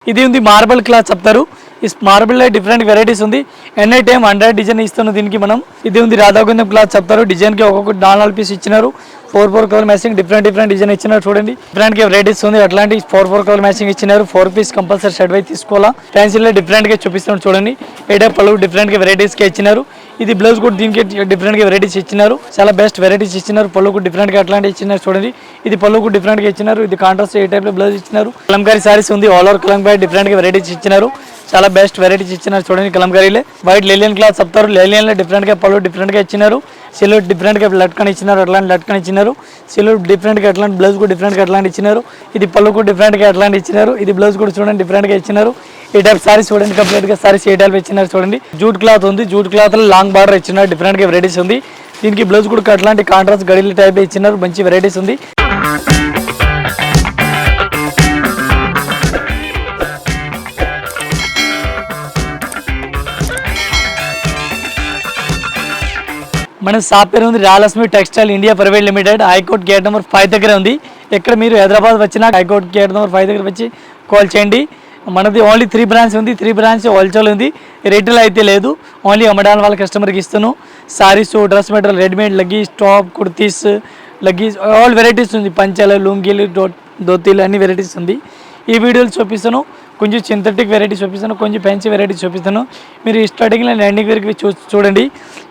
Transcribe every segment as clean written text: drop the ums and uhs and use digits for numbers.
ఇది ఉంది marble cloth చెప్తారు. ఈ మార్బల్ డిఫరెంట్ వెరైటీస్ ఉంది. ఎనీ టైం 100 డిజైన్ ఇస్తున్నాం దీనికి మనం. ఇది ఉంది రాధాగుండం క్లాత్ చెప్తారు. డిజైన్ కి ఒక్కొక్క 4 పీస్ ఇచ్చినారు. 4 కలర్ మ్యాచింగ్ డిఫరెంట్ డిజైన్ ఇచ్చినారు. చూడండి డిఫరెంట్ గా వెరైటీస్ ఉంది. అట్లాంటి 4 కలర్ మ్యాచింగ్ ఇచ్చినారు. 4 పీస్ కంపల్సరీ షర్ట్ వై తీసుకోవాలా. ఫ్యాన్సీ లో డిఫరెంట్ గా చూపిస్తున్నాడు చూడండి. ఏడా పళ్ళు డిఫరెంట్ గా వెరైటీస్ గా ఇచ్చినారు. ఇది బ్లౌజ్ కూడా దీనికి డిఫరెంట్ గా వెరైటీస్ ఇచ్చినారు. చాలా బెస్ట్ వెరైటీస్ ఇచ్చినారు. పళ్ళు కూడా డిఫరెంట్ గా అట్లాంటి ఇచ్చినారు. చూడండి ఇది పళ్ళు కూడా డిఫరెంట్ గా ఇచ్చినారు. ఇది కాంట్రాస్ట్ ఏ టైప్ లో బ్లౌజ్ ఇచ్చినారు. కలంకారీ సారీస్ ఉంది. ఆల్ ఓవర్ కలంకారీ డిఫరెంట్ గా వెరైటీస్ ఇచ్చినారు. చాలా బెస్ట్ వెరైటీస్ ఇచ్చినారు. చూడండి కలంకారీలే వైట్ లెలియన్ క్లాత్ చెప్తారు. లెలియన్ లో డిఫరెంట్ గా పళ్ళు డిఫరెంట్ గా ఇచ్చినారు. సిల్వర్ డిఫరెంట్ గా లట్కన్ ఇచ్చినారు. అట్లాంటి లట్కన్ ఇచ్చినారు. సిల్వర్ డిఫరెంట్ గా అట్లాంటి బ్లౌజ్ కూడా డిఫరెంట్ గా అట్లాంటి ఇచ్చినారు. ఇది పళ్ళు కూడా డిఫరెంట్ గా అట్లాంటి ఇచ్చినారు. ఇది బ్లౌజ్ కూడా చూడండి డిఫరెంట్ గా ఇచ్చినారు. ఈ టైప్ సారీస్ చూడండి కంప్లీట్ గా సారీస్ ఏ టైప్ ఇచ్చినారు. చూడండి జూట్ క్లాత్ ఉంది. జూట్ క్లాత్ లో లాంగ్ బార్డర్ ఇచ్చినారు. డిఫరెంట్ గా వెరైటీస్ ఉంది. దీనికి బ్లౌజ్ కూడా అట్లాంటి కాంట్రాస్ట్ గడిల టైప్ ఇచ్చినారు. మంచి వెరైటీస్ ఉంది. మన షాప్ పేరు ఉంది Rayalakshmi textile India private limited. High court gate number 5 దగ్గర ఉంది. ఎక్కడ మీరు హైదరాబాద్ వచ్చినా హైకోర్ట్ గేట్ నెంబర్ 5 దగ్గర వచ్చి కాల్ చేయండి. మనది ఓన్లీ 3 బ్రాంచ్ ఉంది. 3 బ్రాంచ్ హోల్సేల్ ఉంది. రిటైల్ అయితే లేదు. ఓన్లీ అమ్మడానికి వాళ్ళ కస్టమర్కి ఇస్తాను. Saris, dress material, readymade leggings, top, kurtis, leggings all varieties ఉంది. పంచాలు, లుంగీలు, ధోతీలు అన్ని వెరైటీస్ ఉంది. ఈ వీడియోలు చూపిస్తాను. కొంచెం సింథటిక్ వెరైటీస్ చూపిస్తాను. కొంచెం ఫ్యాన్సీ వెరైటీస్ చూపిస్తాను. మీరు స్టార్టింగ్లో ఎండింగ్ వరకు చూడండి.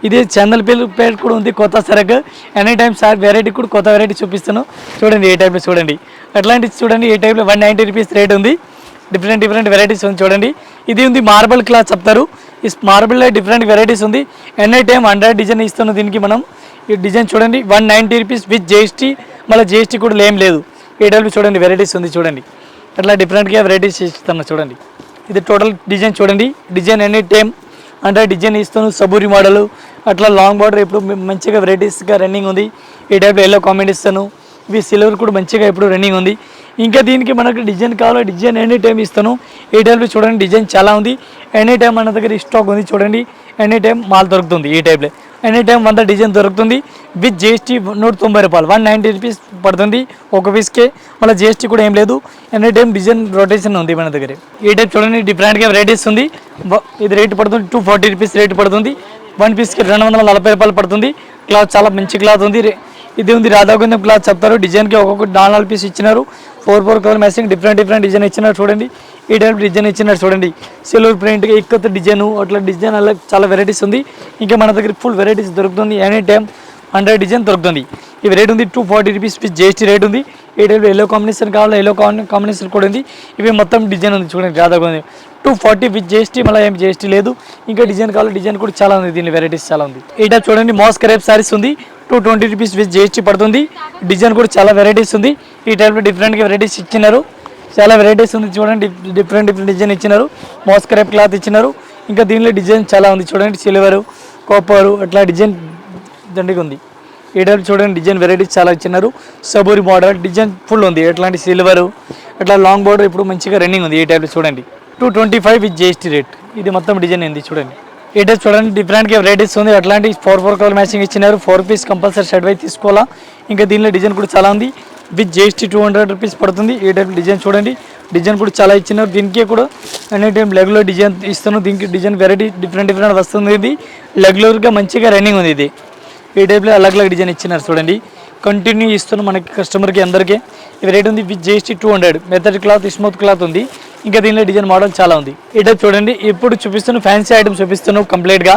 ఇది చందల్ పేరు కూడా ఉంది. కొత్త సరకు ఎనీ టైమ్ సార్ వెరైటీ కూడా కొత్త వెరైటీ చూపిస్తాను. చూడండి ఏ టైప్లో చూడండి. అట్లాంటివి చూడండి ఏ టైప్లో 190 రూపీస్ రేట్ ఉంది. డిఫరెంట్ వెరైటీస్ ఉంది చూడండి. ఇది ఉంది మార్బల్ క్లాత్ చెప్తారు. ఈ మార్బల్లో డిఫరెంట్ వెరైటీస్ ఉంది. ఎనీ టైం 100 డిజైన్ ఇస్తున్నాం దీనికి మనం. ఈ డిజైన్ చూడండి 190 రూపీస్ విత్ జిఎస్టీ. మళ్ళీ జిఎస్టీ కూడా ఏం లేదు. ఏ టైప్లో చూడండి వెరైటీస్ ఉంది చూడండి. అట్లా డిఫరెంట్గా వెరైటీస్ ఇస్తాను చూడండి. ఇది టోటల్ డిజైన్ చూడండి. డిజైన్ ఎనీ టైం అంటే డిజైన్ ఇస్తాను. సబూరి మోడల్ అట్లా లాంగ్ బార్డర్ ఇప్పుడు మంచిగా వెరైటీస్గా రన్నింగ్ ఉంది. ఈ టైప్లో ఎల్లో కామెంట్ ఇస్తాను. ఇవి సిల్వర్ కూడా మంచిగా ఇప్పుడు రన్నింగ్ ఉంది. ఇంకా దీనికి మనకు డిజైన్ కావాలో డిజైన్ ఎనీ టైం ఇస్తాను. ఈ టైప్లో చూడండి డిజైన్ చాలా ఉంది. ఎనీ టైం మన దగ్గర స్టాక్ ఉంది చూడండి. ఎనీ టైం మాల్ దొరుకుతుంది. ఈ టైప్లో ఎనీ టైం 100 డిజైన్ దొరుకుతుంది. విత్ జిఎస్టీ 190 రూపాయలు 190 రూపీస్ పడుతుంది ఒక పీస్కే. మళ్ళీ జిఎస్టీ కూడా ఏం లేదు. ఎనీ టైం డిజైన్ రొటేషన్ ఉంది మన దగ్గర. ఈ టైప్ చూడండి డిఫరెంట్గా వెరైటీస్ ఉంది. ఇది రేట్ పడుతుంది 240 రూపీస్ రేట్ పడుతుంది. 1 పీస్కి 240 రూపాయలు పడుతుంది. క్లాత్ చాలా మంచి క్లాత్ ఉంది. ఇది ఉంది రాధాగుండం క్లాత్ చెప్తారు. డిజైన్కి ఒక్కొక్క 4 పీస్ ఇచ్చినారు. 4 కలర్ మ్యాచింగ్ డిఫరెంట్ డిజైన్ ఇచ్చినారు. చూడండి ఈ టైప్ డిజైన్ ఇచ్చినారు. చూడండి సిల్వర్ ప్రింట్గా ఇక్కత డిజైన్ అట్లా డిజైన్ అలా చాలా వెరైటీస్ ఉంది. ఇంకా మన దగ్గర ఫుల్ వెరైటీస్ దొరుకుతుంది. ఎనీ టైం 100 డిజైన్ దొరుకుతుంది. ఇవి రేట్ ఉంది 240 రూపీస్ విత్ జిఎస్టీ రేట్ ఉంది. ఈ టైప్ ఎల్లో కాంబినేషన్ కావాలో ఎల్లో కాంబినేషన్ కూడా ఉంది. ఇవి మొత్తం డిజైన్ ఉంది చూడండి రాధాగుండం 240 విత్ జిఎస్టీ. మళ్ళీ ఏం జిఎస్టీ లేదు. ఇంకా డిజైన్ కావాలో డిజైన్ కూడా చాలా ఉంది. దీని వెరైటీస్ చాలా ఉంది. ఈ టైప్ చూడండి మాస్క్ రేప్ సారీస్ ఉంది. 220 రూపీస్ విత్ జిఎస్టీ పడుతుంది. డిజైన్ కూడా చాలా వెరైటీస్ ఉంది. ఈ టైప్లో డిఫరెంట్గా వెరైటీస్ ఇచ్చినారు. చాలా వెరైటీస్ ఉంది చూడండి. డిఫరెంట్ డిజైన్ ఇచ్చినారు. మాస్క్ రేప్ క్లాత్ ఇచ్చినారు. ఇంకా దీనిలో డిజైన్ చాలా ఉంది చూడండి. సిల్వరు, కాపరు అట్లా డిజైన్ దండిగా ఉంది. ఈ టైప్ చూడండి డిజైన్ వెరైటీస్ చాలా ఇచ్చినారు. సబూరి మోడల్ డిజైన్ ఫుల్ ఉంది. ఎట్లాంటి సిల్వరు అట్లా లాంగ్ బోర్డర్ ఇప్పుడు మంచిగా రన్నింగ్ ఉంది. ఈ టైప్లో చూడండి 225 విత్ జిఎస్టీ రేట్. ఇది మొత్తం డిజైన్ ఉంది చూడండి. ఈ టైప్ చూడండి డిఫరెంట్గా వెరైటీస్ ఉంది. అట్లాంటి 4 కలర్ మ్యాచింగ్ ఇచ్చినారు. 4 పీస్ కంపల్సరీ షర్ట్ వై తీసుకోవాలా. ఇంకా దీనిలో డిజైన్ కూడా చాలా ఉంది. విత్ జిఎస్టీ 200 రూపీస్ పడుతుంది. ఈ టైప్ డిజైన్ చూడండి. డిజైన్ కూడా చాలా ఇచ్చినారు. దీనికి కూడా ఎనీ టైం రెగ్యులర్ డిజైన్ ఇస్తాను. దీనికి డిజైన్ వెరైటీ డిఫరెంట్ వస్తుంది. ఇది రెగ్యులర్గా మంచిగా రన్నింగ్ ఉంది. ఇది ఈ టైప్లో అలగ్ డిజైన్ ఇచ్చినారు చూడండి. కంటిన్యూ ఇస్తున్నాం మనకి కస్టమర్కి అందరికీ. ఈ రేట్ ఉంది with GST 200. Method cloth smooth cloth ఉంది. ఇంకా దీనిలో డిజైన్ మోడల్ చాలా ఉంది. ఈ టైప్ చూడండి. ఇప్పుడు చూపిస్తాను ఫ్యాన్సీ ఐటమ్స్ చూపిస్తాను కంప్లీట్గా.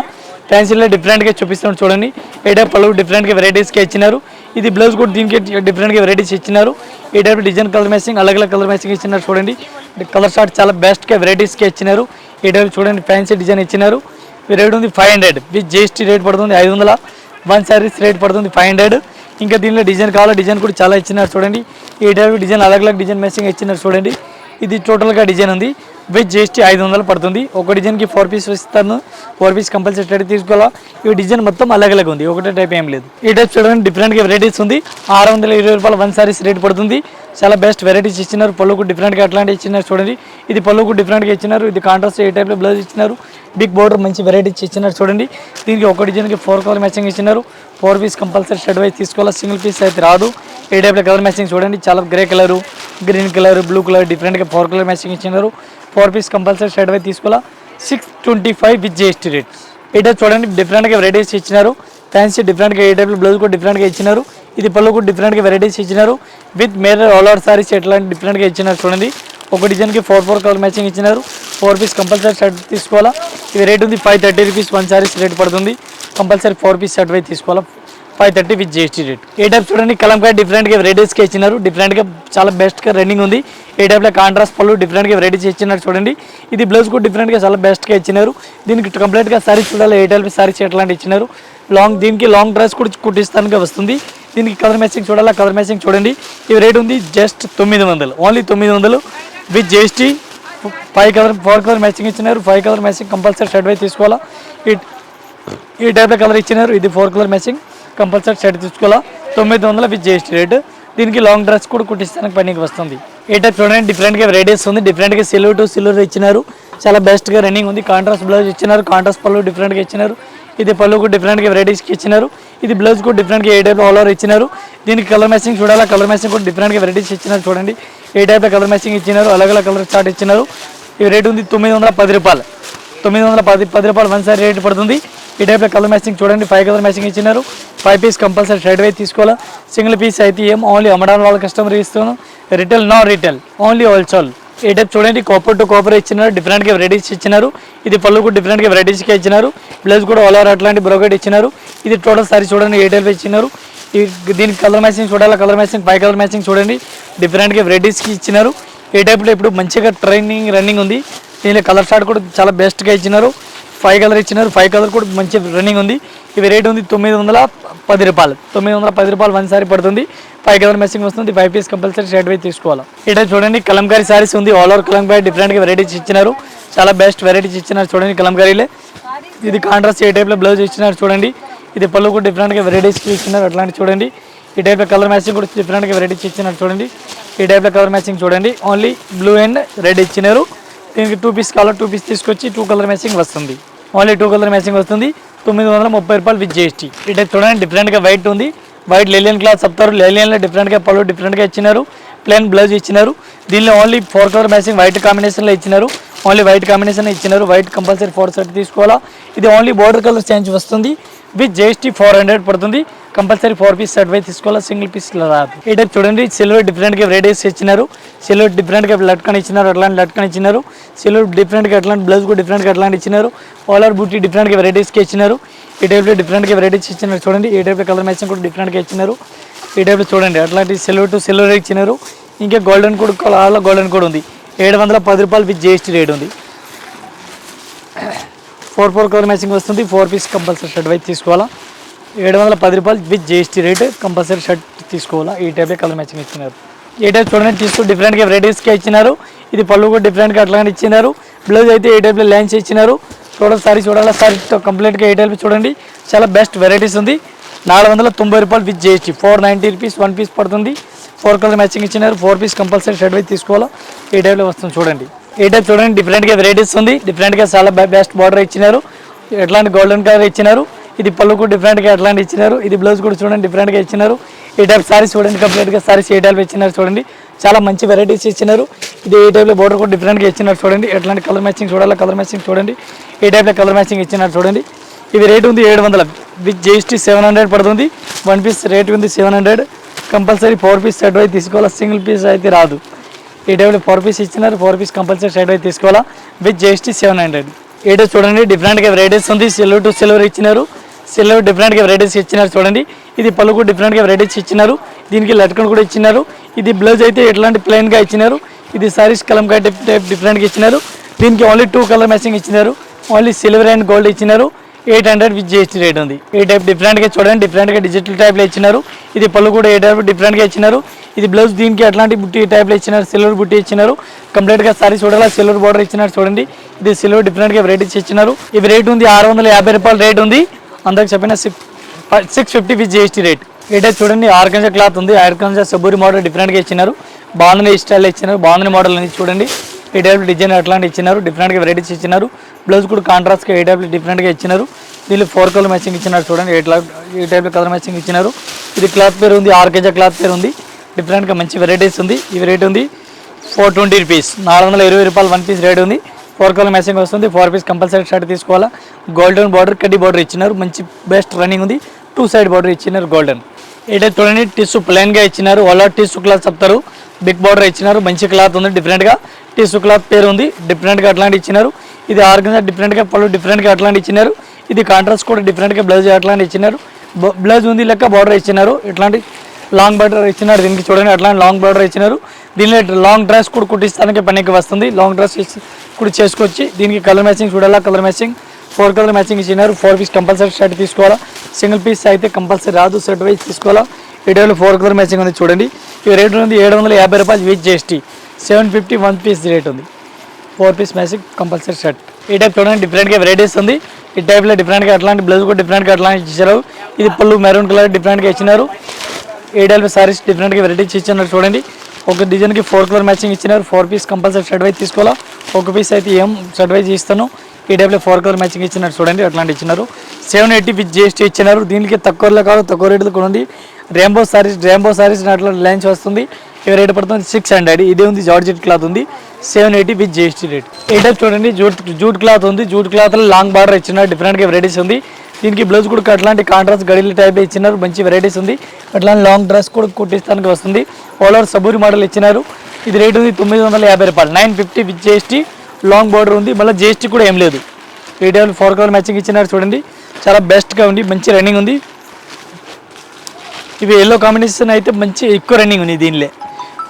ఫ్యాన్సీలో డిఫరెంట్గా చూపిస్తాను చూడండి. ఈ టైప్ పళ్ళు డిఫరెంట్గా వెరైటీస్గా ఇచ్చినారు. ఇది బ్లౌజ్ కూడా దీనికి డిఫరెంట్గా వెరైటీస్ ఇచ్చినారు. ఈ టైప్ డిజైన్ కలర్ మ్యాచింగ్ అలగ్ కలర్ మ్యాచింగ్ ఇచ్చినారు చూడండి. కలర్ షార్ట్ చాలా బెస్ట్గా వెరైటీస్గా ఇచ్చినారు. ఈ టైప్ చూడండి ఫ్యాన్సీ డిజైన్ ఇచ్చినారు. ఈ రేట్ ఉంది 500 విత్ జిఎస్టీ రేట్ పడుతుంది 500. 1 సారీస్ రేట్ పడుతుంది 500. ఇంకా దీనిలో డిజైన్ కావాలో డిజైన్ కూడా చాలా ఇచ్చినారు చూడండి. ఈ టైప్ డిజైన్ అలగ్ డిజైన్ మ్యాచింగ్ ఇచ్చినారు చూడండి. ఇది టోటల్గా డిజైన్ ఉంది. విత్ జిఎస్టీ 500 పడుతుంది. ఒక డిజైన్కి 4 పీస్ ఇస్తాను. 4 పీస్ కంపల్సరీ రెడీ తీసుకోవాలా. ఈ డిజైన్ మొత్తం అలగ్ ఉంది. ఒకటే టైప్ ఏం లేదు. ఈ టైప్ చూడండి డిఫరెంట్గా వెరైటీస్ ఉంది. 620 రూపాయలు 1 సారీస్ రేట్ పడుతుంది. చాలా బెస్ట్ వెరైటీస్ ఇచ్చినారు. పళ్ళు కూడా డిఫరెంట్గా అట్లాంటి ఇచ్చినారు చూడండి. ఇది పళ్ళు కూడా డిఫరెంట్గా ఇచ్చినారు. ఇది కాంట్రాస్ట్ ఏ టైప్లో బ్లౌజ్ ఇచ్చినారు. బిగ్ బోర్డర్ మంచి వెరైటీస్ ఇచ్చినారు చూడండి. దీనికి ఒక డిజైన్కి 4 కలర్ మ్యాచింగ్ ఇచ్చినారు. 4 పీస్ కంపల్సరీ షర్ట్ వైజ్ తీసుకోవాలా. సింగిల్ పీస్ అయితే రాదు. ఏ టైప్లో కలర్ మ్యాచింగ్ చూడండి. చాలా grey colour, green colour, blue colour డిఫరెంట్గా 4 కలర్ మ్యాచింగ్ ఇచ్చినారు. 4 పీస్ కంపల్సరీ షర్ట్ అయితే తీసుకోవాలా 625 విత్ జిఎస్టీ రేట్. ఈ టైప్ చూడండి డిఫరెంట్గా వెరైటీస్ ఇచ్చినారు. ఫ్యాన్సీ డిఫరెంట్గా ఏ టైప్లో బ్లౌజ్ కూడా డిఫరెంట్గా ఇచ్చినారు. ఇది పళ్ళు కూడా డిఫరెంట్గా వెరైటీస్ ఇచ్చినారు. With mirror all over saris ఎట్లాంటి డిఫరెంట్గా ఇచ్చినారు చూడండి. ఒక డిజైన్కి 4 కలర్ మ్యాచింగ్ ఇచ్చినారు. 4 పీస్ కంపల్సరీ షర్ట్ తీసుకోవాలా. ఇది రేట్ ఉంది 530 రూపీస్ 1 సారీస్ రేట్ పడుతుంది. కంపల్సరీ 4 పీస్ షర్ట్ అయితే తీసుకోవాలా 530 with GST rate. A type చూడండి కలంకాయ డిఫరెంట్గా వెరైటీస్గా ఇచ్చినారు. డిఫరెంట్గా చాలా బెస్ట్గా రన్నింగ్ ఉంది. ఏ టైప్లో కాంట్రాస్ట్ పళ్ళు డిఫరెంట్గా వెరైటీస్ ఇచ్చినారు చూడండి. ఇది బ్లౌజ్ కూడా డిఫరెంట్గా చాలా బెస్ట్గా ఇచ్చినారు. దీనికి కంప్లీట్గా సారీస్ చూడాలి. ఏ టైప్ సారీస్ ఎట్లాంటి ఇచ్చినారు. దీనికి లాంగ్ డ్రెస్ కూడా కుట్టిస్తానికి వస్తుంది. దీనికి కలర్ మ్యాచింగ్ చూడాలా. కలర్ మ్యాచింగ్ చూడండి. ఈ రేట్ ఉంది just 900, only 900 with GST. 4 colour matching ఇచ్చినారు. 5 కలర్ మ్యాచింగ్ కంపల్సరీ షర్ట్ అయితే తీసుకోవాలా. ఈ టైప్లో కలర్ ఇచ్చినారు. ఇది 4 కలర్ మ్యాచింగ్ కంపల్సరీ షర్ట్ తీసుకోవాలా 900 విత్ జిఎస్టీ రేట్. దీనికి లాంగ్ డ్రెస్ కూడా కుట్టిస్తానికి పనికి వస్తుంది. ఏ టైప్ చూడండి డిఫరెంట్గా వెరైటీస్ ఉంది. డిఫరెంట్గా సిల్వర్ టు సిల్వర్ ఇచ్చినారు. చాలా బెస్ట్గా రన్నింగ్ ఉంది. కాంట్రాస్ట్ బ్లౌజ్ ఇచ్చినారు. కాంట్రాస్ట్ పళ్ళు డిఫరెంట్గా ఇచ్చినారు. ఇది పళ్ళు కూడా డిఫరెంట్గా వెరైటీస్కి ఇచ్చినారు. ఇది బ్లౌజ్ కూడా డిఫరెంట్గా ఏ టైప్లో ఆల్ ఓవర్ ఇచ్చినారు. దీనికి కలర్ మ్యాచింగ్ చూడాలా. కలర్ మ్యాచింగ్ కూడా డిఫరెంట్గా వెరైటీస్ ఇచ్చినారు చూడండి. ఏ టైప్లో కలర్ మ్యాచింగ్ ఇచ్చినారు. అలాగే కలర్ చార్ట్ ఇచ్చినారు. ఈ రేట్ ఉంది 910 రూపాయలు. 910 రూపాయలు 1 సారీ రేట్ పడుతుంది. ఈ టైప్లో కలర్ మ్యాచింగ్ చూడండి. 5 కలర్ మ్యాచింగ్ ఇచ్చినారు. 5 పీస్ కంపల్సరీ షర్ట్ అయితే తీసుకోవాలా. సింగిల్ పీస్ అయితే ఏం ఓన్లీ అమ్మడానికి వాళ్ళ కస్టమర్ ఇస్తాను. Retail no retail only wholesale. ఈ టైప్ చూడండి కాపర్ టు కాపర్ ఇచ్చినారు. డిఫరెంట్గా వెరైటీస్ ఇచ్చినారు. ఇది పళ్ళు కూడా డిఫరెంట్గా వెరైటీస్గా ఇచ్చినారు. బ్లౌజ్ కూడా ఆల్ ఓవర్ అట్లాంటి బ్రోకెట్ ఇచ్చినారు. ఇది టోటల్ సారీ చూడండి ఏ టైప్ ఇచ్చినారు. దీనికి కలర్ మ్యాచింగ్ చూడాలి. కలర్ మ్యాచింగ్ 5 కలర్ మ్యాచింగ్ చూడండి డిఫరెంట్గా వెరైటీస్కి ఇచ్చినారు. ఏ టైప్లో ఇప్పుడు మంచిగా రన్నింగ్ ఉంది. దీనిలో కలర్ షార్ట్ కూడా చాలా బెస్ట్గా ఇచ్చినారు. 5 కలర్ ఇచ్చినారు. 5 కలర్ కూడా మంచి రన్నింగ్ ఉంది. ఇవి రేట్ ఉంది 910 రూపాయలు. 910 రూపాయలు 1 సారీ పడుతుంది. 5 కలర్ మ్యాచింగ్ వస్తుంది. 5 పీస్ కంపల్సరీ షర్ట్ అయితే తీసుకోవాలి. ఇటు చూడండి కలంకారీ సారీస్ ఉంది. ఆల్ ఓవర్ కలంకారీ డిఫరెంట్గా వెరైటీస్ ఇచ్చినారు. చాలా బెస్ట్ వెరైటీస్ ఇచ్చినారు చూడండి కలంకారీలే. ఇది కాంట్రాస్ట్ ఏ టైప్లో బ్లౌజ్ ఇచ్చినారు చూడండి. ఇది పళ్ళు కూడా డిఫరెంట్గా వెరైటీస్కి ఇచ్చినారు. అట్లాంటి చూడండి ఈ టైప్లో కలర్ మ్యాచింగ్ కూడా డిఫరెంట్గా వెరైటీస్ ఇచ్చినారు చూడండి. ఈ టైప్లో కలర్ మ్యాచింగ్ చూడండి. ఓన్లీ బ్లూ అండ్ రెడ్ ఇచ్చినారు. దీనికి 2 పీస్ కావాలి. 2 పీస్ తీసుకొచ్చి 2 కలర్ మ్యాచింగ్ వస్తుంది. ఓన్లీ 2 కలర్ మ్యాచింగ్ వస్తుంది. 930 రూపాయలు విత్ జిఎస్టీ. ఈ టైప్ చూడండి డిఫరెంట్గా వైట్ ఉంది. వైట్ లెలియన్ క్లాత్ చెప్తారు. లెలియన్లో డిఫరెంట్గా పళ్ళు డిఫరెంట్గా ఇచ్చినారు. ప్లెయిన్ బ్లౌజ్ ఇచ్చినారు. దీనిలో ఓన్లీ 4 కలర్ మ్యాచింగ్ వైట్ కాంబినేషన్లో ఇచ్చినారు. ఓన్లీ వైట్ కాంబినేషన్ ఇచ్చినారు. వైట్ కంపల్సరీ 4 సెట్ తీసుకోవాలా. ఇది ఓన్లీ బోర్డర్ కలర్ చేంజ్ వస్తుంది. విత్ జిఎస్టీ 400 పడుతుంది. కంపల్సరీ 4 పీస్ సెట్ అయితే తీసుకోవాలా. సింగిల్ పీస్ రాదు. ఈ టైప్ చూడండి సిల్వర్ డిఫరెంట్గా వెరైటీస్ ఇచ్చినారు. సిల్వర్ డిఫరెంట్గా లట్కన్ ఇచ్చినారు. అట్లాంటి లట్కన్ ఇచ్చినారు. సిల్వర్ డిఫరెంట్గా అట్లాంటి బ్లౌజ్ కూడా డిఫరెంట్గా అట్లాంటి ఇచ్చినారు. ఆలర్ బూటీ డిఫరెంట్గా వెరైటీస్కి ఇచ్చినారు. ఈ టైప్లో డిఫరెంట్గా వెరైటీస్ ఇచ్చినారు చూడండి. ఈ టైప్లో కలర్ మ్యాచింగ్ కూడా డిఫరెంట్గా ఇచ్చినారు. ఈ టైప్లో చూడండి అట్లాంటి సిల్వర్ టు సిల్వర్ ఇచ్చినారు. ఇంకా గోల్డెన్ కూడా కలర్లో గోల్డెన్ కూడా ఉంది. 710 రూపాయలు విత్ జిఎస్టీ రేట్ ఉంది. 4 కలర్ మ్యాచింగ్ వస్తుంది. 4 పీస్ కంపల్సరీ షర్ట్ అయితే తీసుకోవాలా. 710 రూపాయలు with GST rate. Compulsory shirt తీసుకోవాలా. ఈ టైప్లో కలర్ మ్యాచింగ్ ఇచ్చినారు. ఈ టైప్ చూడండి తీసుకు డిఫరెంట్గా వెరైటీస్గా ఇచ్చినారు. ఇది పళ్ళు కూడా డిఫరెంట్గా అట్లాంటి ఇచ్చినారు. బ్లౌజ్ అయితే ఏ టైప్లో లైన్స్ ఇచ్చినారు. టోటల్ సారీ చూడాలా. సారీతో కంప్లీట్గా ఏ టైప్ చూడండి చాలా బెస్ట్ వెరైటీస్ ఉంది. 490 రూపాయలు విత్ జిఎస్టీ. 490 రూపీస్ 1 పీస్ పడుతుంది. 4 కలర్ మ్యాచింగ్ ఇచ్చినారు. 4 పీస్ కంపల్సరీ షర్ట్ అయితే తీసుకోవాలా. ఈ టైప్లో వస్తుంది చూడండి. ఈ టైప్ చూడండి డిఫరెంట్గా వెరైటీస్ ఉంది. డిఫరెంట్గా చాలా బెస్ట్ బార్డర్ ఇచ్చినారు. ఎట్లాంటి గోల్డెన్ కలర్ ఇచ్చినారు. ఇది పళ్ళు కూడా డిఫరెంట్గా అట్లాంటి ఇచ్చినారు. ఇది బ్లౌజ్ కూడా చూడండి డిఫరెంట్గా ఇచ్చినారు. ఈ టైప్ సారీస్ చూడండి కంప్లీట్గా సారీస్ ఏ టైప్ ఇచ్చినారు చూడండి. చాలా మంచి వెరైటీస్ ఇచ్చినారు. ఇది ఏ టైప్లో బోర్డర్ కూడా డిఫరెంట్గా ఇచ్చినారు చూడండి. ఎట్లాంటి కలర్ మ్యాచింగ్ చూడాలి. కలర్ మ్యాచింగ్ చూడండి. ఏ టైప్లో కలర్ మ్యాచింగ్ ఇచ్చినారు చూడండి. ఇది రేట్ ఉంది 700 విత్ జిఎస్టీ 700 పడుతుంది. 1 పీస్ రేట్ ఉంది 700. కంపల్సరీ 4 పీస్ సెట్ అయితే తీసుకోవాలా. సింగిల్ పీస్ అయితే రాదు. ఈ టైప్లో 4 పీస్ ఇచ్చినారు. 4 పీస్ కంపల్సరీ సెట్ అయితే తీసుకోవాలా విత్ జిఎస్టీ 700. ఈ టైప్ చూడండి డిఫరెంట్గా వెరైటీస్ ఉంది. సిల్వర్ టు సిల్వర్ ఇచ్చినారు. సిల్వర్ డిఫరెంట్గా వెరైటీస్ ఇచ్చినారు చూడండి. ఇది పళ్ళు కూడా డిఫరెంట్గా వెరైటీస్ ఇచ్చినారు. దీనికి లట్కన్ కూడా ఇచ్చినారు. ఇది బ్లౌజ్ అయితే ఎట్లాంటి ప్లెయిన్గా ఇచ్చినారు. ఇది సారీస్ కలంకాయ టైప్ డిఫరెంట్గా ఇచ్చినారు. దీనికి ఓన్లీ 2 కలర్ మ్యాచింగ్ ఇచ్చినారు. ఓన్లీ సిల్వర్ అండ్ గోల్డ్ ఇచ్చినారు. 800 విత్ జిఎస్టీ రేట్ ఉంది. ఈ టైప్ డిఫరెంట్గా చూడండి డిఫరెంట్గా డిజిటల్ టైప్లో ఇచ్చినారు. ఇది పళ్ళు కూడా ఏ టైప్ డిఫరెంట్గా ఇచ్చినారు. ఇది బ్లౌజ్ దీనికి అట్లాంటి బుట్టి టైప్లో ఇచ్చినారు. సిల్వర్ బుట్టి ఇచ్చినారు. కంప్లీట్గా సారీ చూడాలా. సిల్వర్ బార్డర్ ఇచ్చినారు చూడండి. ఇది సిల్వర్ డిఫరెంట్గా వెరైటీస్ ఇచ్చినారు. ఇవి రేట్ ఉంది 650 రూపాయలు రేట్ ఉంది. అందరికి చెప్పిన 650 విత్ జిఎస్టీ రేట్. ఈ టైప్ చూడండి ఆర్గంజా క్లాత్ ఉంది. ఆర్గంజా సబ్బూరి మోడల్ డిఫరెంట్గా ఇచ్చినారు. బాగుంది స్టైల్ ఇచ్చినారు. బాగుంది మోడల్ అనేది చూడండి. ఈ టైప్ డిజైన్ అట్లాంటి ఇచ్చినారు. డిఫరెంట్గా వెరైటీస్ ఇచ్చినారు. బ్లౌజ్ కూడా కాంట్రాస్ట్గా ఏ టైప్లో డిఫరెంట్గా ఇచ్చినారు. దీనిలో 4 కలర్ మ్యాచింగ్ ఇచ్చినారు చూడండి. ఈ టైప్లో కలర్ మ్యాచింగ్ ఇచ్చినారు. ఇది క్లాత్ పేరు ఉంది. ఆర్గంజా క్లాత్ పేరు ఉంది. డిఫరెంట్గా మంచి వెరైటీస్ ఉంది. ఇవి రేట్ ఉంది 420 రూపీస్, 420 రూపాయలు వన్ పీస్ రేట్ ఉంది. 4 కలర్ మ్యాచింగ్ వస్తుంది. 4 పీస్ కంపల్సరీ షర్ట్ తీసుకోవాలా. గోల్డెన్ బార్డర్, కడ్డీ బార్డర్ ఇచ్చినారు, మంచి బెస్ట్ రన్నింగ్ ఉంది. 2 సైడ్ బార్డర్ ఇచ్చినారు గోల్డెన్. ఏదైతే చూడండి టిష్యూ ప్లెయిన్గా ఇచ్చినారు, వాళ్ళ టిష్యూ క్లాత్ చెప్తారు. బిగ్ బార్డర్ ఇచ్చినారు, మంచి క్లాత్ ఉంది, డిఫరెంట్గా టిష్యూ క్లాత్ పేరు ఉంది, డిఫరెంట్గా అట్లాంటి ఇచ్చినారు. ఇది ఆర్గనైజర్ డిఫరెంట్గా, పళ్ళు డిఫరెంట్గా అట్లాంటి ఇచ్చినారు. ఇది కాంట్రాస్ట్ కూడా డిఫరెంట్గా బ్లౌజ్ అట్లాంటి ఇచ్చినారు. బ్లౌజ్ ఉంది లెక్క బార్డర్ ఇచ్చినారు, ఇట్లాంటి లాంగ్ బార్డర్ ఇచ్చినారు. దీనికి చూడండి అట్లాంటి లాంగ్ బార్డర్ ఇచ్చినారు. దీనిలో లాంగ్ డ్రెస్ కూడా కుట్టిస్తానికి పనికి వస్తుంది. లాంగ్ డ్రెస్ కూడా చేసుకొచ్చి దీనికి కలర్ మ్యాచింగ్ చూడాలా. కలర్ మ్యాచింగ్ 4 కలర్ మ్యాచింగ్ ఇచ్చినారు. 4 పీస్ కంపల్సరీ షర్ట్ తీసుకోవాలా. సింగిల్ పీస్ అయితే కంపల్సరీ రాదు, సెట్ వైజ్ తీసుకోవాలా. వీడియోలో 4 కలర్ మ్యాచింగ్ ఉంది చూడండి. ఈ రేట్ ఉంది 750 రూపాయలు with GST. 750 one piece rate ఉంది. 4 పీస్ మ్యాచింగ్ కంపల్సరీ షర్ట్. ఈ టైప్ చూడండి డిఫరెంట్గా వెరైటీస్ ఉంది. ఈ టైప్లో డిఫరెంట్గా అట్లాంటి బ్లౌజ్ కూడా డిఫరెంట్గా అట్లాంటి ఇచ్చారు. ఇది పళ్ళు మెరూన్ కలర్ డిఫరెంట్గా ఇచ్చినారు. ఏడల్ సారీస్ డిఫరెంట్గా వెరైటీస్ ఇచ్చినారు చూడండి. ఒక డిజైన్కి 4 కలర్ మ్యాచింగ్ ఇచ్చినారు. 4 పీస్ కంపల్సరీ షర్ట్ వైజ్ తీసుకోవాలా. ఒక పీస్ అయితే ఏం షర్ట్ వైజ్ ఇస్తాను. ఈ టైప్లో 4 కలర్ మ్యాచింగ్ ఇచ్చినారు చూడండి, అట్లాంటి ఇచ్చినారు. 780 విత్ GST ఇచ్చినారు. దీనికి తక్కువలో కాదు, తక్కువ రేట్లు కూడా ఉంది. రేంబో సారీస్ అట్లా లైన్స్ వస్తుంది. ఇవి రేట్ పడుతుంది 600. ఇదే ఉంది జార్జెట్ క్లాత్ ఉంది, 780 విత్ GST రేట్. ఈ టైప్ చూడండి జూట్ క్లాత్ ఉంది. జూట్ క్లాత్లో లాంగ్ బార్డర్ ఇచ్చినారు, డిఫరెంట్గా వెరైటీస్ ఉంది. దీనికి బ్లౌజ్ కూడా అట్లాంటి కాంట్రాస్ట్ గడిల టైప్ ఇచ్చినారు, మంచి వెరైటీస్ ఉంది. అట్లాంటి లాంగ్ డ్రెస్ కూడా కుట్టిస్తానికి వస్తుంది. ఆల్ ఓవర్ సబూరి మోడల్ ఇచ్చినారు. ఇది రేట్ ఉంది 950 రూపాయలు, 950 విత్ GST. లాంగ్ బార్డర్ ఉంది, మళ్ళీ GST కూడా ఏం లేదు. రీటైల్ 4 కలర్ మ్యాచింగ్ ఇచ్చినారు చూడండి, చాలా బెస్ట్గా ఉంది, మంచి రన్నింగ్ ఉంది. ఇవి ఎల్లో కాంబినేషన్ అయితే మంచి ఎక్కువ రన్నింగ్ ఉంది. దీనిలో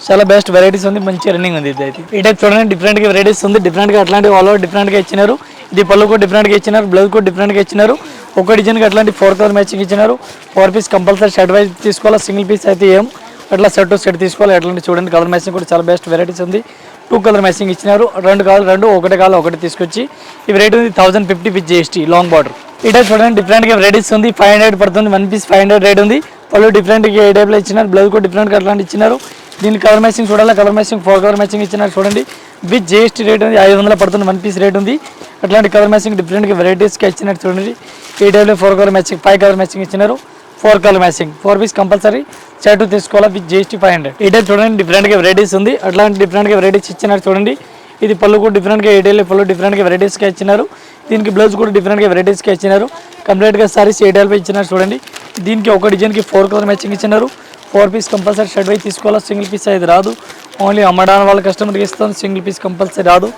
చాలా బెస్ట్ వెరైటీస్ ఉంది, మంచి రన్నింగ్ ఉంది. ఇది అయితే ఈ టైప్ చూడండి డిఫరెంట్గా వెరైటీస్ ఉంది. డిఫరెంట్గా అట్లాంటి ఆల్ ఓవర్ డిఫరెంట్గా ఇచ్చినారు. ఇది పళ్ళు కూడా డిఫరెంట్గా ఇచ్చినారు, బ్లౌజ్ కూడా డిఫరెంట్గా ఇచ్చినారు. ఒక డిజైన్కి అట్లాంటి 4 కలర్ మ్యాచింగ్ ఇచ్చినారు. 4 పీస్ కంపల్సరీ షర్ట్ వైజ్ తీసుకోవాలా. సింగిల్ పీస్ అయితే ఏం అట్లా సెట్ తీసుకోవాలి. అట్లాంటి చూడండి కలర్ మ్యాచింగ్ కూడా చాలా బెస్ట్ వెరైటీస్ ఉంది. 2 కలర్ మ్యాచింగ్ ఇచ్చినారు. 2 కావాలి 2, ఒకటి కావాలి ఒకటి తీసుకొచ్చి. ఇవి రేట్ ఉంది 1050 విత్ GST లాంగ్ బార్డర్. ఈ టైప్ చూడండి డిఫరెంట్గా వెరైటీస్ ఉంది. 500 పడుతుంది, వన్ పీస్ 500 రేట్ ఉంది. పళ్ళు డిఫరెంట్గా ఏ టైప్లో ఇచ్చినారు, బ్లౌజ్ కూడా డిఫరెంట్గా అట్లాంటి ఇచ్చినారు. దీని కలర్ మ్యాచింగ్ చూడాలి. కలర్ మ్యాచింగ్ 4 కలర్ మ్యాచింగ్ ఇచ్చినారు చూడండి. విత్ GST రేట్ ఉంది 500 పడుతుంది, వన్ పీస్ రేట్ ఉంది. అట్లాంటి కలర్ మ్యాచింగ్ డిఫరెంట్గా వెరైటీస్గా ఇచ్చినారు చూడండి. ఈ టైప్లో 4 కలర్ మ్యాచింగ్ 5 కలర్ మ్యాచింగ్ ఇచ్చినారు. 4 colour matching 4 piece compulsory shirt తీసుకోవాలా విత్ GST 500. ఈ టైప్ చూడండి డిఫరెంట్గా వెరైటీస్ ఉంది. అట్లాంటి డిఫరెంట్గా వెరైటీస్ ఇచ్చినారు చూడండి. ఇది పళ్ళు కూడా డిఫరెంట్గా ఏడేళ్ళ పళ్ళు డిఫరెంట్గా వెరైటీస్గా ఇచ్చినారు. దీనికి బ్లౌజ్ కూడా డిఫరెంట్గా వెరైటీస్గా ఇచ్చినారు. కంప్లీట్గా సారీస్ ఏడేళ్ళపై ఇచ్చినారు చూడండి. దీనికి ఒక డిజైన్కి 4 కలర్ మ్యాచింగ్ ఇచ్చినారు. 4 పీస్ కంపల్సరీ షర్ట్ వైజ్ తీసుకోవాలా. సింగిల్ పీస్ అయితే రాదు, ఓన్లీ అమ్మడానికి వాళ్ళ కస్టమర్కి ఇస్తాను. సింగిల్ పీస్ కంపల్సరీ రాదు.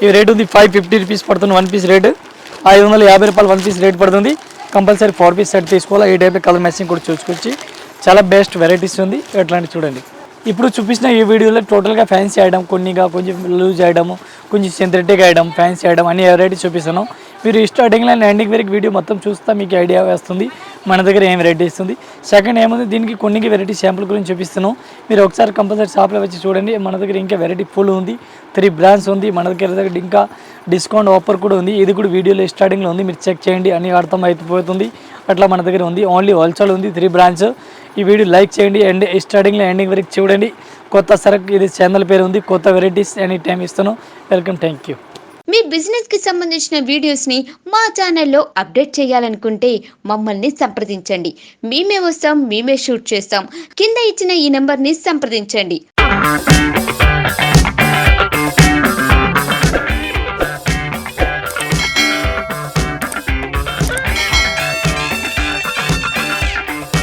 ఈ రేట్ ఉంది 550 రూపీస్ పడుతుంది, వన్ పీస్ రేటు 550 రూపాయలు వన్ పీస్ రేట్ పడుతుంది. కంపల్సరీ 4 పీస్ సెట్ తీసుకోవాలా. ఈ టైప్ కలర్ మ్యాచింగ్ కూడా చూసుకొచ్చి చాలా బెస్ట్ వెరైటీస్ ఉంది. అట్లాంటి చూడండి. ఇప్పుడు చూపించిన ఈ వీడియోలో టోటల్గా ఫ్యాన్సీ ఐటమ్, కొన్నిగా కొంచెం లూజ్ ఐటమ్, కొంచెం సింథటిక్ ఐటమ్, ఫ్యాన్సీ ఐటమ్ అన్ని వెరైటీస్ చూపిస్తాను. మీరు స్టార్టింగ్లో ఎండింగ్ వరకు వీడియో మొత్తం చూస్తే మీకు ఐడియా వస్తుంది మన దగ్గర ఏం వెరైటీ ఇస్తుంది. సెకండ్ ఏముంది, దీనికి కొన్ని వెరైటీ శాంపుల్ గురించి చూపిస్తున్నాను. మీరు ఒకసారి కంపల్సరీ షాప్లో వచ్చి చూడండి. మన దగ్గర ఇంకా వెరైటీ ఫుల్ ఉంది, 3 బ్రాండ్స్ ఉంది. మన దగ్గర ఇంకా డిస్కౌంట్ ఆఫర్ కూడా ఉంది. ఇది కూడా వీడియోలో స్టార్టింగ్లో ఉంది, మీరు చెక్ చేయండి, అన్ని అర్థం అయిపోతుంది. అట్లా మన దగ్గర ఉంది, ఓన్లీ హోల్సేల్ ఉంది, 3 బ్రాంచ్. ఈ వీడియో లైక్ చేయండి అండ్ స్టార్టింగ్లో ఎండింగ్ వరకు చూడండి. కొత్త సరకు ఇది ఛానల్ పేరు ఉంది, కొత్త వెరైటీస్ ఎనీ టైం ఇస్తాను. Welcome, thank you. Me business కి సంబంధించిన వీడియోస్ ని మా ఛానల్లో అప్డేట్ చేయాలనుకుంటే మమ్మల్ని సంప్రదించండి. మేమే వస్తాం, మేమే షూట్ చేస్తాం. కింద ఇచ్చిన ఈ నెంబర్ ని సంప్రదించండి.